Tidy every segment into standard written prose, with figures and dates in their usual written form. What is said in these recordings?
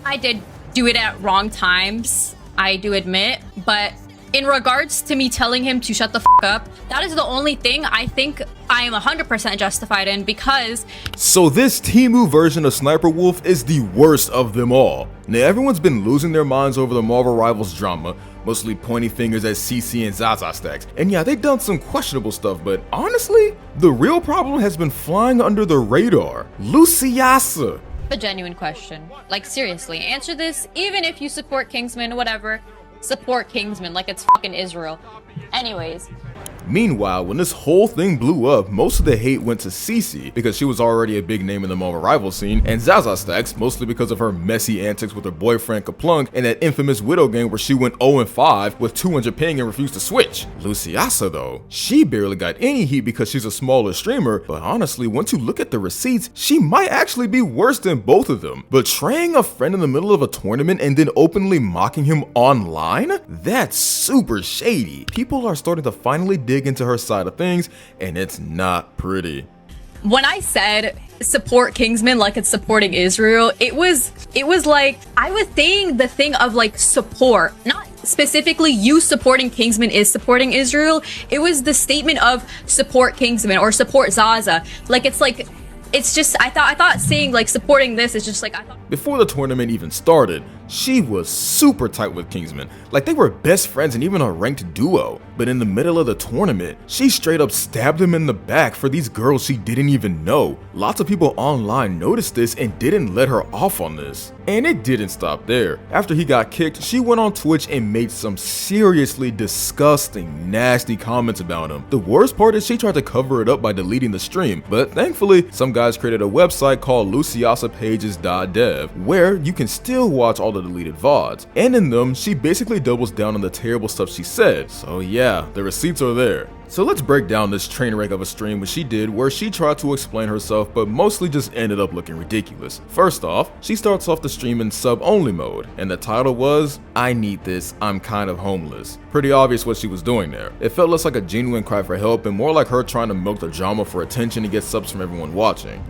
I did do it at wrong times, I do admit, but in regards to me telling him to shut the f up, that is the only thing I think I am 100% justified in, because... So this Temu version of Sniper Wolf is the worst of them all. Now everyone's been losing their minds over the Marvel Rivals drama, mostly pointing fingers at CeCe and Zazza stacks. And yeah, they've done some questionable stuff, but honestly, the real problem has been flying under the radar. Luciyasa. A genuine question. Like, seriously, answer this, even if you support Kingsman, whatever. Support Kingsman like it's fucking Israel. Anyways. Meanwhile, when this whole thing blew up, most of the hate went to CeCe because she was already a big name in the Marvel Rival scene, and Zaza stacks mostly because of her messy antics with her boyfriend Kaplunk in that infamous Widow game where she went 0-5 with 200 ping and refused to switch. Luciyasa though, she barely got any heat because she's a smaller streamer, but honestly, once you look at the receipts, she might actually be worse than both of them. Betraying a friend in the middle of a tournament and then openly mocking him online? That's super shady. People are starting to finally dig into her side of things, and it's not pretty. When I said support Kingsman like it's supporting Israel, it was like I was saying the thing of like support, not specifically you supporting Kingsman is supporting Israel. It was the statement of support Kingsman or support Zaza. Like it's just I thought saying like supporting this is just like I thought. Before the tournament even started, she was super tight with Kingsman, like they were best friends and even a ranked duo. But in the middle of the tournament, she straight up stabbed him in the back for these girls she didn't even know. Lots of people online noticed this and didn't let her off on this. And it didn't stop there. After he got kicked, she went on Twitch and made some seriously disgusting, nasty comments about him. The worst part is she tried to cover it up by deleting the stream, but thankfully, some guys created a website called LuciyasaPages.dev where you can still watch all the deleted VODs. And in them, she basically doubles down on the terrible stuff she said. So yeah, the receipts are there. So let's break down this train wreck of a stream which she did where she tried to explain herself but mostly just ended up looking ridiculous. First off, she starts off the stream in sub-only mode, and the title was, "I need this, I'm kind of homeless." Pretty obvious what she was doing there. It felt less like a genuine cry for help and more like her trying to milk the drama for attention and get subs from everyone watching.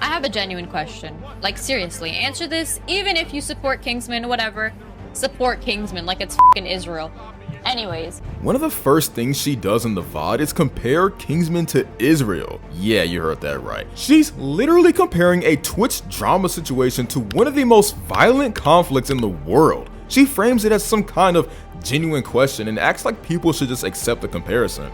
I have a genuine question. Like, seriously, answer this, even if you support Kingsman, whatever. Support Kingsman like it's fucking Israel. Anyways. One of the first things she does in the VOD is compare Kingsman to Israel. Yeah, you heard that right. She's literally comparing a Twitch drama situation to one of the most violent conflicts in the world. She frames it as some kind of genuine question and acts like people should just accept the comparison.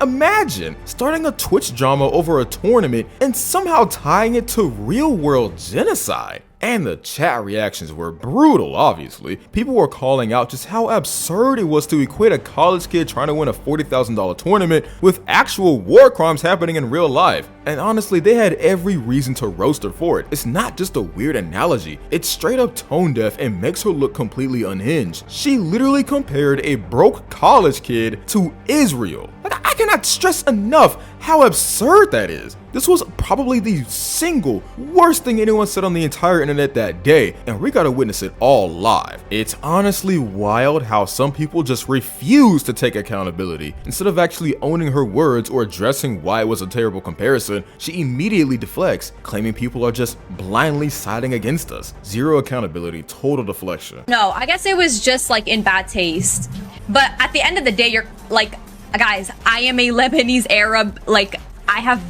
Imagine starting a Twitch drama over a tournament and somehow tying it to real-world genocide. And the chat reactions were brutal, obviously. People were calling out just how absurd it was to equate a college kid trying to win a $40,000 tournament with actual war crimes happening in real life. And honestly, they had every reason to roast her for it. It's not just a weird analogy, it's straight up tone deaf and makes her look completely unhinged. She literally compared a broke college kid to Israel. Like, I cannot stress enough how absurd that is. This was probably the single worst thing anyone said on the entire internet that day, and we got to witness it all live. It's honestly wild how some people just refuse to take accountability. Instead of actually owning her words or addressing why it was a terrible comparison, she immediately deflects, claiming people are just blindly siding against us. Zero accountability, total deflection. No, I guess it was just like in bad taste. But at the end of the day, you're like, guys, I am a Lebanese Arab. Like, I have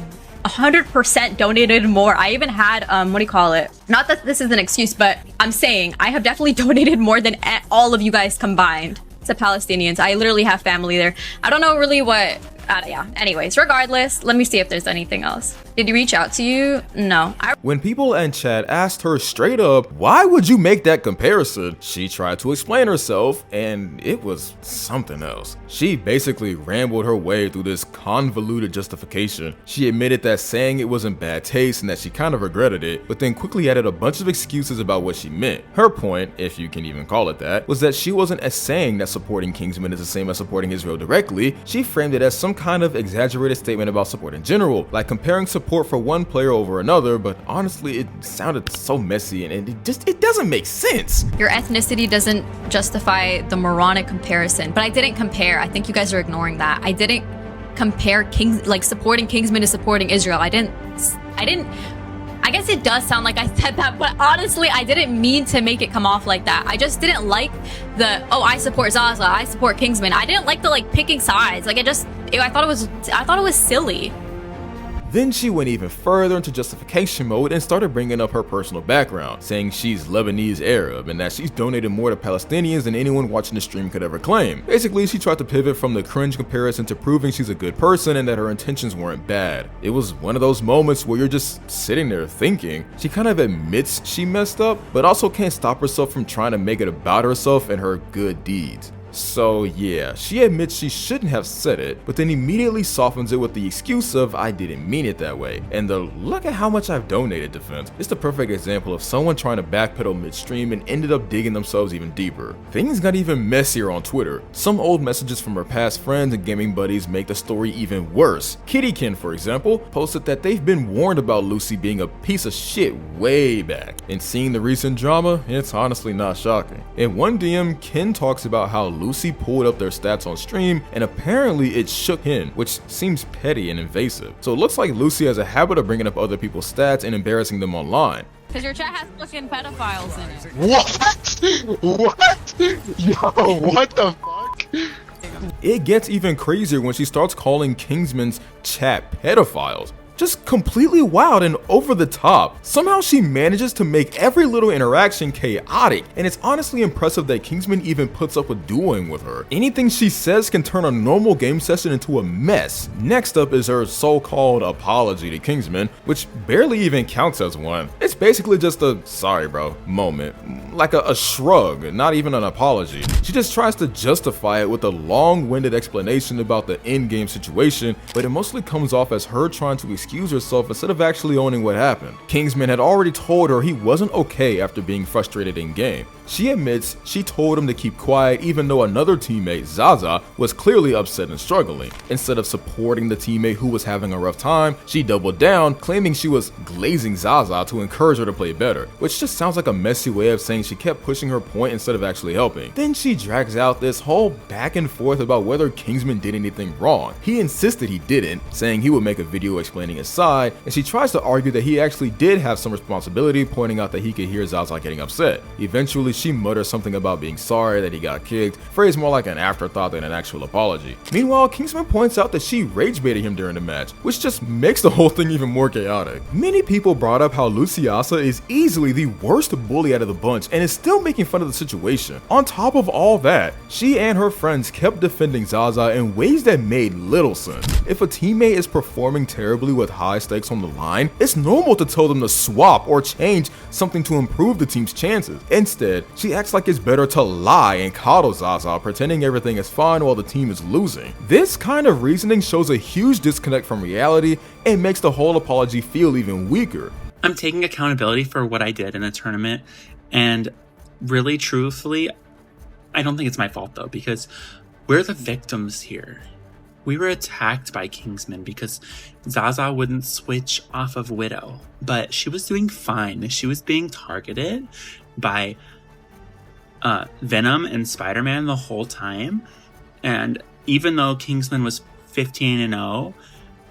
100% donated more. I even had what do you call it, not that this is an excuse, but I'm saying I have definitely donated more than all of you guys combined to Palestinians. I literally have family there. I don't know really what yeah, anyways, regardless, let me see if there's anything else. Did he reach out to you? No. When people in chat asked her straight up, why would you make that comparison? She tried to explain herself, and it was something else. She basically rambled her way through this convoluted justification. She admitted that saying it was in bad taste and that she kind of regretted it, but then quickly added a bunch of excuses about what she meant. Her point, if you can even call it that, was that she wasn't as saying that supporting Kingsman is the same as supporting Israel directly. She framed it as some kind of exaggerated statement about support in general, like comparing support for one player over another, but honestly it sounded so messy and it doesn't make sense. Your ethnicity doesn't justify the moronic comparison, but I didn't compare. I think you guys are ignoring that. I didn't compare supporting Kingsman to supporting Israel. I didn't I guess it does sound like I said that, but honestly, I didn't mean to make it come off like that. I just didn't like the, oh, I support Zaza, I support Kingsman. I didn't like the like picking sides. Like I thought it was silly. Then she went even further into justification mode and started bringing up her personal background, saying she's Lebanese Arab and that she's donated more to Palestinians than anyone watching the stream could ever claim. Basically, she tried to pivot from the cringe comparison to proving she's a good person and that her intentions weren't bad. It was one of those moments where you're just sitting there thinking. She kind of admits she messed up, but also can't stop herself from trying to make it about herself and her good deeds. So yeah, she admits she shouldn't have said it, but then immediately softens it with the excuse of I didn't mean it that way, and the look at how much I've donated defense is the perfect example of someone trying to backpedal midstream and ended up digging themselves even deeper. Things got even messier on Twitter. Some old messages from her past friends and gaming buddies make the story even worse. Kittykin, for example, posted that they've been warned about Lucy being a piece of shit way back, and seeing the recent drama, it's honestly not shocking. In one DM, Ken talks about how Lucy pulled up their stats on stream and apparently it shook him, which seems petty and invasive. So it looks like Lucy has a habit of bringing up other people's stats and embarrassing them online. Because your chat has fucking pedophiles in it. What? What? Yo, what the fuck? It gets even crazier when she starts calling Kingsman's chat pedophiles. Just completely wild and over the top. Somehow she manages to make every little interaction chaotic, and it's honestly impressive that Kingsman even puts up with dueling with her. Anything she says can turn a normal game session into a mess. Next up is her so-called apology to Kingsman, which barely even counts as one. It's basically just a sorry bro moment, like a shrug, not even an apology. She just tries to justify it with a long-winded explanation about the in-game situation, but it mostly comes off as her trying to excuse herself instead of actually owning what happened. Kingsman had already told her he wasn't okay after being frustrated in game. She admits she told him to keep quiet even though another teammate, Zaza, was clearly upset and struggling. Instead of supporting the teammate who was having a rough time, she doubled down, claiming she was glazing Zaza to encourage her to play better, which just sounds like a messy way of saying she kept pushing her point instead of actually helping. Then she drags out this whole back and forth about whether Kingsman did anything wrong. He insisted he didn't, saying he would make a video explaining his side, and she tries to argue that he actually did have some responsibility, pointing out that he could hear Zaza getting upset. Eventually, she mutters something about being sorry that he got kicked, phrased more like an afterthought than an actual apology. Meanwhile, Kingsman points out that she rage baited him during the match, which just makes the whole thing even more chaotic. Many people brought up how Luciyasa is easily the worst bully out of the bunch and is still making fun of the situation. On top of all that, she and her friends kept defending Zaza in ways that made little sense. If a teammate is performing terribly with high stakes on the line, it's normal to tell them to swap or change something to improve the team's chances. Instead, she acts like it's better to lie and coddle Zaza, pretending everything is fine while the team is losing. This kind of reasoning shows a huge disconnect from reality and makes the whole apology feel even weaker. I'm taking accountability for what I did in the tournament, and really, truthfully, I don't think it's my fault though, because we're the victims here. We were attacked by Kingsman because Zaza wouldn't switch off of Widow, but she was doing fine. She was being targeted by Venom and Spider-Man the whole time, and even though Kingsman was 15-0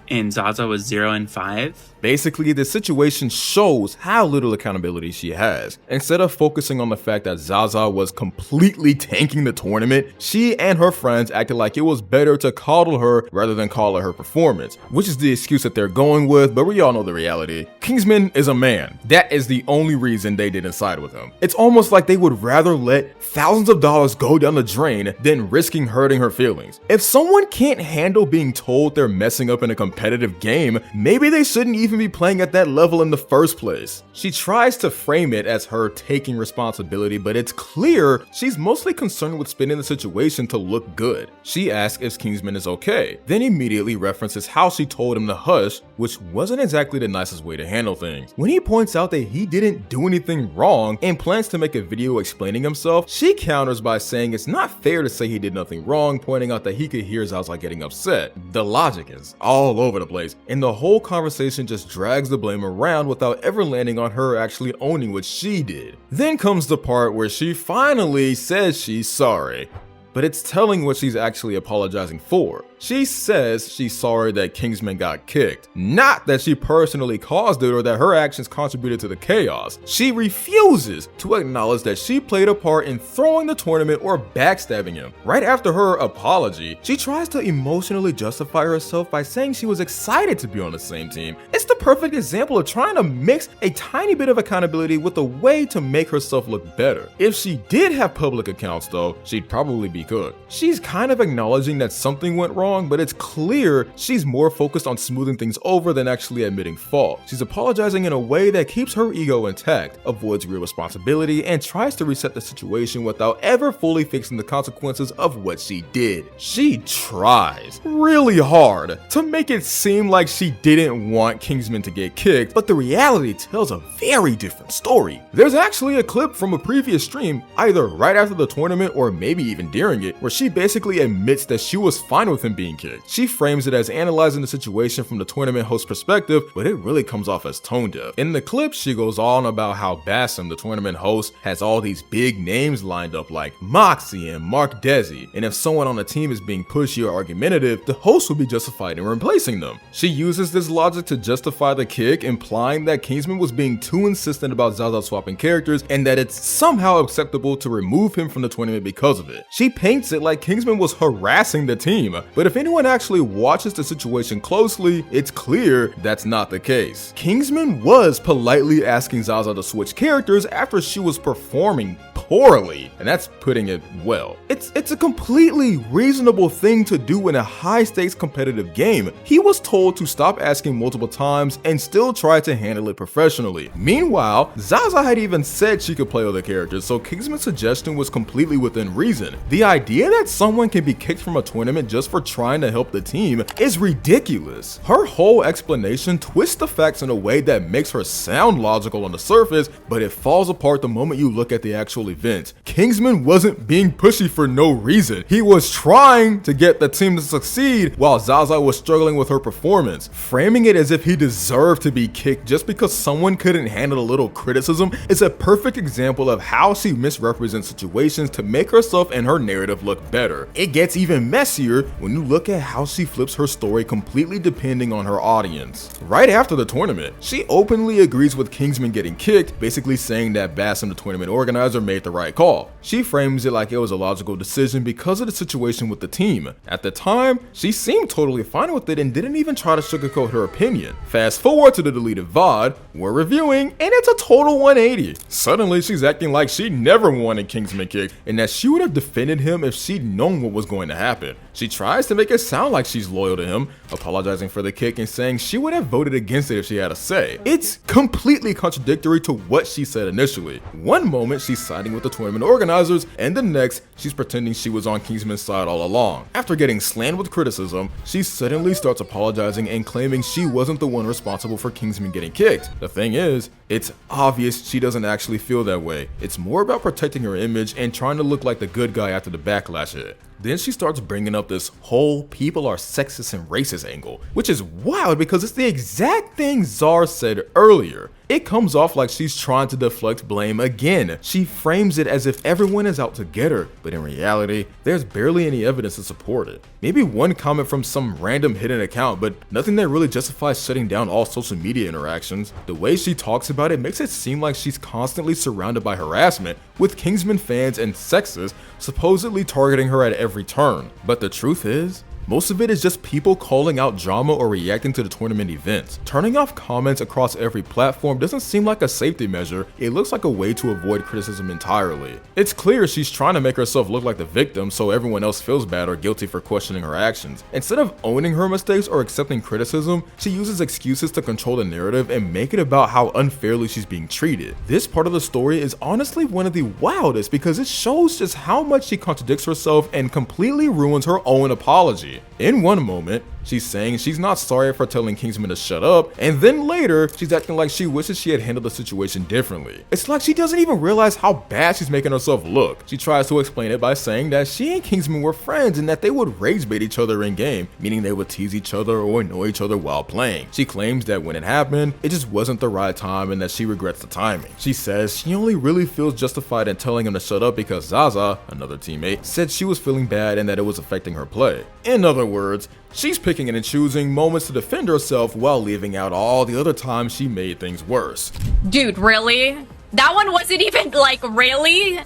and Zaza was 0-5. Basically, the situation shows how little accountability she has. Instead of focusing on the fact that Zaza was completely tanking the tournament, she and her friends acted like it was better to coddle her rather than call her performance, which is the excuse that they're going with, but we all know the reality. Kingsman is a man. That is the only reason they didn't side with him. It's almost like they would rather let thousands of dollars go down the drain than risking hurting her feelings. If someone can't handle being told they're messing up in a competitive game, maybe they shouldn't even be playing at that level in the first place. She tries to frame it as her taking responsibility, but it's clear she's mostly concerned with spinning the situation to look good. She asks if Kingsman is okay, then immediately references how she told him to hush, which wasn't exactly the nicest way to handle things. When he points out that he didn't do anything wrong and plans to make a video explaining himself, she counters by saying it's not fair to say he did nothing wrong, pointing out that he could hear Zaza getting upset. The logic is all over the place, and the whole conversation just drags the blame around without ever landing on her actually owning what she did. Then comes the part where she finally says she's sorry, but it's telling what she's actually apologizing for. She says she's sorry that Kingsman got kicked, not that she personally caused it or that her actions contributed to the chaos. She refuses to acknowledge that she played a part in throwing the tournament or backstabbing him. Right after her apology, she tries to emotionally justify herself by saying she was excited to be on the same team. It's the perfect example of trying to mix a tiny bit of accountability with a way to make herself look better. If she did have public accounts though, she'd probably be cooked. She's kind of acknowledging that something went wrong, but it's clear she's more focused on smoothing things over than actually admitting fault. She's apologizing in a way that keeps her ego intact, avoids real responsibility, and tries to reset the situation without ever fully fixing the consequences of what she did. She tries really hard to make it seem like she didn't want Kingsman to get kicked, but the reality tells a very different story. There's actually a clip from a previous stream, either right after the tournament or maybe even during it, where she basically admits that she was fine with him being kicked. She frames it as analyzing the situation from the tournament host perspective, but it really comes off as tone deaf. In the clip, she goes on about how Bassam, the tournament host, has all these big names lined up like Moxie and Mark Desi, and if someone on the team is being pushy or argumentative, the host will be justified in replacing them. She uses this logic to justify the kick, implying that Kingsman was being too insistent about Zaza swapping characters and that it's somehow acceptable to remove him from the tournament because of it. She paints it like Kingsman was harassing the team, but if anyone actually watches the situation closely, it's clear that's not the case. Kingsman was politely asking Zaza to switch characters after she was performing poorly, and that's putting it well. It's a completely reasonable thing to do in a high-stakes competitive game. He was told to stop asking multiple times and still try to handle it professionally. Meanwhile, Zaza had even said she could play other characters, so Kingsman's suggestion was completely within reason. The idea that someone can be kicked from a tournament just for trying to help the team is ridiculous. Her whole explanation twists the facts in a way that makes her sound logical on the surface, but it falls apart the moment you look at the actual event. Kingsman wasn't being pushy for no reason. He was trying to get the team to succeed while Zaza was struggling with her performance. Framing it as if he deserved to be kicked just because someone couldn't handle a little criticism is a perfect example of how she misrepresents situations to make herself and her narrative look better. It gets even messier when you look at how she flips her story completely depending on her audience. Right after the tournament, she openly agrees with Kingsman getting kicked, basically saying that Bassam, the tournament organizer, made the right call. She frames it like it was a logical decision because of the situation with the team. At the time, she seemed totally fine with it and didn't even try to sugarcoat her opinion. Fast forward to the deleted VOD, we're reviewing, and it's a total 180. Suddenly, she's acting like she never wanted Kingsman kicked and that she would have defended him if she'd known what was going to happen. She tries to make it sound like she's loyal to him, apologizing for the kick and saying she would have voted against it if she had a say. It's completely contradictory to what she said initially. One moment she's siding with the tournament organizers, and the next she's pretending she was on Kingsman's side all along. After getting slammed with criticism, she suddenly starts apologizing and claiming she wasn't the one responsible for Kingsman getting kicked. The thing is, it's obvious she doesn't actually feel that way. It's more about protecting her image and trying to look like the good guy after the backlash hit. Then she starts bringing up this whole people are sexist and racist angle, which is wild because it's the exact thing Zar said earlier. It comes off like she's trying to deflect blame again. She frames it as if everyone is out to get her, but in reality, there's barely any evidence to support it. Maybe one comment from some random hidden account, but nothing that really justifies shutting down all social media interactions. The way she talks about it makes it seem like she's constantly surrounded by harassment, with Kingsman fans and sexists supposedly targeting her at every turn. But the truth is, most of it is just people calling out drama or reacting to the tournament events. Turning off comments across every platform doesn't seem like a safety measure, it looks like a way to avoid criticism entirely. It's clear she's trying to make herself look like the victim so everyone else feels bad or guilty for questioning her actions. Instead of owning her mistakes or accepting criticism, she uses excuses to control the narrative and make it about how unfairly she's being treated. This part of the story is honestly one of the wildest because it shows just how much she contradicts herself and completely ruins her own apology. In one moment, She's saying she's not sorry for telling Kingsman to shut up, and then later, she's acting like she wishes she had handled the situation differently. It's like she doesn't even realize how bad she's making herself look. She tries to explain it by saying that she and Kingsman were friends and that they would rage bait each other in game, meaning they would tease each other or annoy each other while playing. She claims that when it happened, it just wasn't the right time and that she regrets the timing. She says she only really feels justified in telling him to shut up because Zaza, another teammate, said she was feeling bad and that it was affecting her play. In other words, she's picking and choosing moments to defend herself while leaving out all the other times she made things worse. Dude, really? That one wasn't even like, really?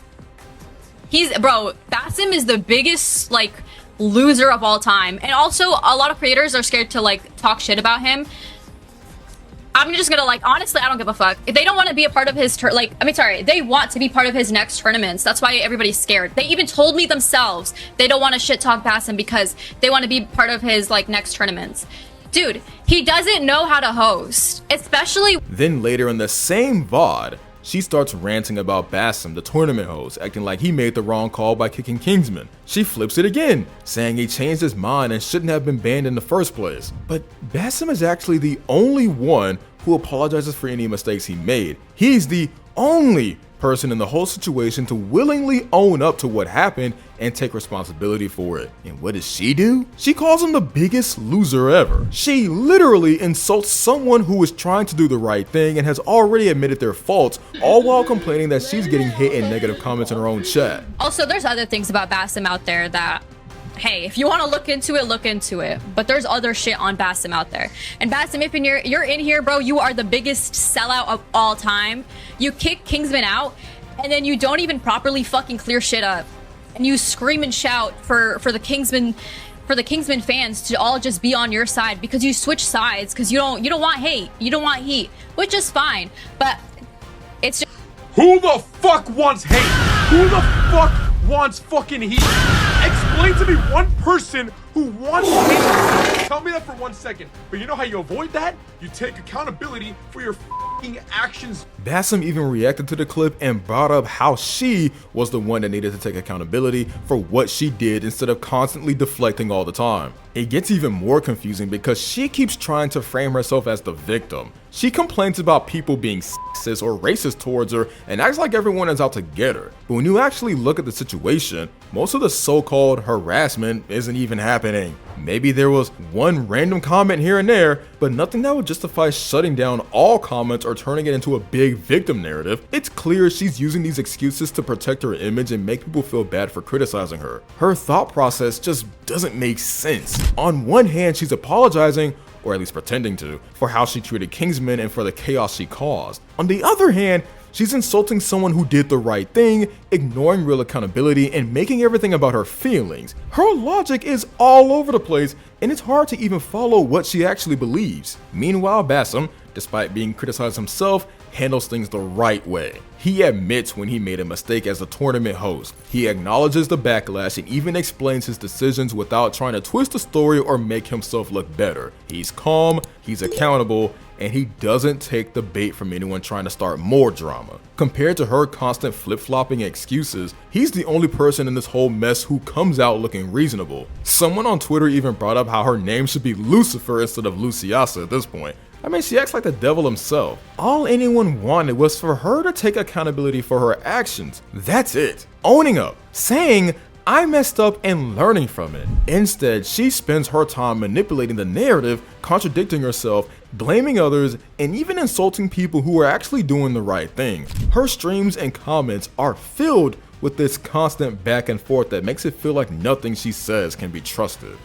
Bro, Basim is the biggest like loser of all time. And also a lot of creators are scared to like talk shit about him. I'm just gonna like, honestly, I don't give a fuck. If they don't want to be a part of his they want to be part of his next tournaments. That's why everybody's scared. They even told me themselves they don't want to shit talk Basim because they want to be part of his like next tournaments. Dude, he doesn't know how to host, especially. Then later in the same VOD, she starts ranting about Basim, the tournament host, acting like he made the wrong call by kicking Kingsman. She flips it again, saying he changed his mind and shouldn't have been banned in the first place. But Basim is actually the only one who apologizes for any mistakes he made. He's the only person in the whole situation to willingly own up to what happened and take responsibility for it. And what does she do? She calls him the biggest loser ever. She literally insults someone who is trying to do the right thing and has already admitted their faults, all while complaining that she's getting hit in negative comments in her own chat. Also, there's other things about Basim out there that, hey, if you want to look into it, look into it. But there's other shit on Basim out there. And Basim, if you're in here, bro, you are the biggest sellout of all time. You kick Kingsman out, and then you don't even properly fucking clear shit up. And you scream and shout for the Kingsman fans to all just be on your side because you switch sides because you don't want hate, you don't want heat, which is fine. But it's just, who the fuck wants hate? Who the fuck wants fucking heat? Explain to me one person who wants hate. Tell me that for 1 second. But you know how you avoid that? You take accountability for your fucking actions. Basim even reacted to the clip and brought up how she was the one that needed to take accountability for what she did instead of constantly deflecting all the time. It gets even more confusing because she keeps trying to frame herself as the victim. She complains about people being sexist or racist towards her and acts like everyone is out to get her. But when you actually look at the situation, most of the so-called harassment isn't even happening. Maybe there was one random comment here and there, but nothing that would justify shutting down all comments or turning it into a big victim narrative. It's clear she's using these excuses to protect her image and make people feel bad for criticizing her. Her thought process just doesn't make sense. On one hand, she's apologizing, or at least pretending to, for how she treated Kingsman and for the chaos she caused. On the other hand, she's insulting someone who did the right thing, ignoring real accountability, and making everything about her feelings. Her logic is all over the place, and it's hard to even follow what she actually believes. Meanwhile, Basim, despite being criticized himself, handles things the right way. He admits when he made a mistake as a tournament host. He acknowledges the backlash and even explains his decisions without trying to twist the story or make himself look better. He's calm, he's accountable, and he doesn't take the bait from anyone trying to start more drama. Compared to her constant flip-flopping excuses, he's the only person in this whole mess who comes out looking reasonable. Someone on Twitter even brought up how her name should be Lucifer instead of Luciyasa at this point. I mean, she acts like the devil himself. All anyone wanted was for her to take accountability for her actions. That's it. Owning up. Saying, I messed up and learning from it. Instead, she spends her time manipulating the narrative, contradicting herself, blaming others, and even insulting people who are actually doing the right thing. Her streams and comments are filled with this constant back and forth that makes it feel like nothing she says can be trusted.